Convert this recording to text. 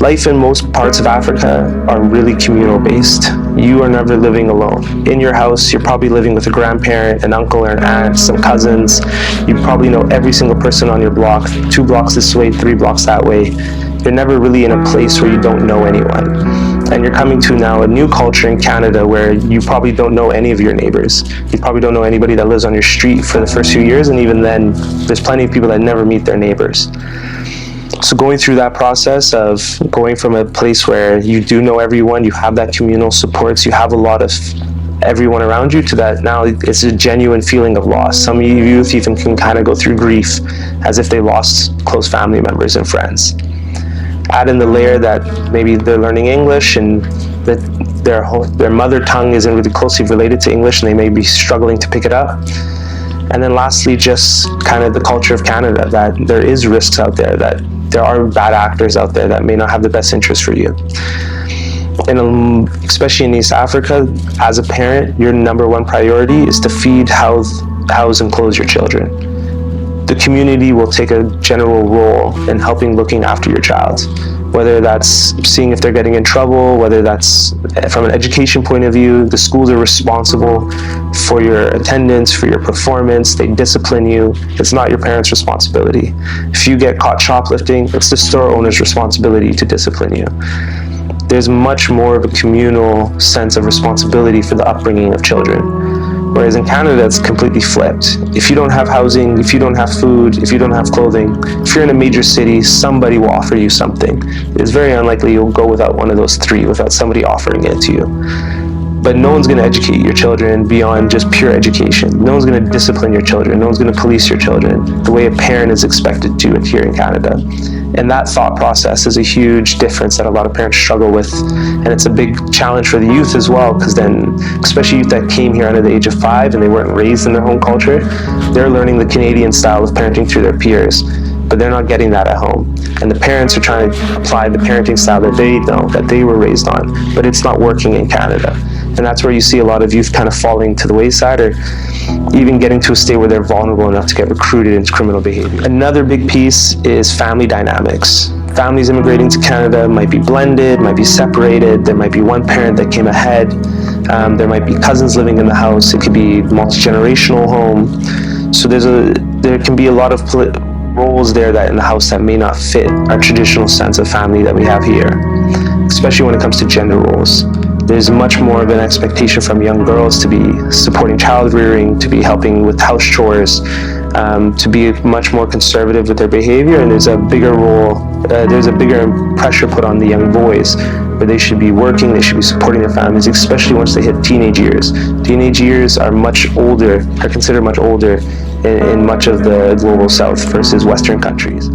Life in most parts of Africa are really communal based. You are never living alone. In your house, you're probably living with a grandparent, an uncle or an aunt, some cousins. You probably know every single person on your block, 2 blocks this way, 3 blocks that way. You're never really in a place where you don't know anyone. And you're coming to now a new culture in Canada where you probably don't know any of your neighbors. You probably don't know anybody that lives on your street for the first few years, and even then, there's plenty of people that never meet their neighbors. So going through that process of going from a place where you do know everyone, you have that communal supports, you have a lot of everyone around you, to that now it's a genuine feeling of loss. Some youth even can kind of go through grief as if they lost close family members and friends. Add in the layer that maybe they're learning English and that their mother tongue isn't really closely related to English and they may be struggling to pick it up. And then lastly, just kind of the culture of Canada, that there is risks out there, that there are bad actors out there that may not have the best interest for you. And especially in East Africa, as a parent, your number one priority is to feed, house, and clothe your children. The community will take a general role in looking after your child, whether that's seeing if they're getting in trouble, whether that's from an education point of view. The schools are responsible for your attendance, for your performance. They discipline you. It's not your parents' responsibility. If you get caught shoplifting, it's the store owner's responsibility to discipline you. There's much more of a communal sense of responsibility for the upbringing of children. Whereas in Canada, it's completely flipped. If you don't have housing, if you don't have food, if you don't have clothing, if you're in a major city, somebody will offer you something. It's very unlikely you'll go without one of those 3, without somebody offering it to you. But no one's going to educate your children beyond just pure education. No one's going to discipline your children. No one's going to police your children the way a parent is expected to here in Canada. And that thought process is a huge difference that a lot of parents struggle with. And it's a big challenge for the youth as well, because then, especially youth that came here under the age of 5 and they weren't raised in their home culture, they're learning the Canadian style of parenting through their peers, but they're not getting that at home. And the parents are trying to apply the parenting style that they know, that they were raised on, but it's not working in Canada. And that's where you see a lot of youth kind of falling to the wayside, or even getting to a state where they're vulnerable enough to get recruited into criminal behavior. Another big piece is family dynamics. Families immigrating to Canada might be blended, might be separated. There might be one parent that came ahead. There might be cousins living in the house. It could be multi-generational home. So there can be a lot of roles there that in the house that may not fit our traditional sense of family that we have here, especially when it comes to gender roles. There's much more of an expectation from young girls to be supporting child rearing, to be helping with house chores, to be much more conservative with their behavior. And there's a bigger role, there's a bigger pressure put on the young boys, where they should be working, they should be supporting their families, especially once they hit teenage years. Teenage years are considered much older in much of the global south versus Western countries.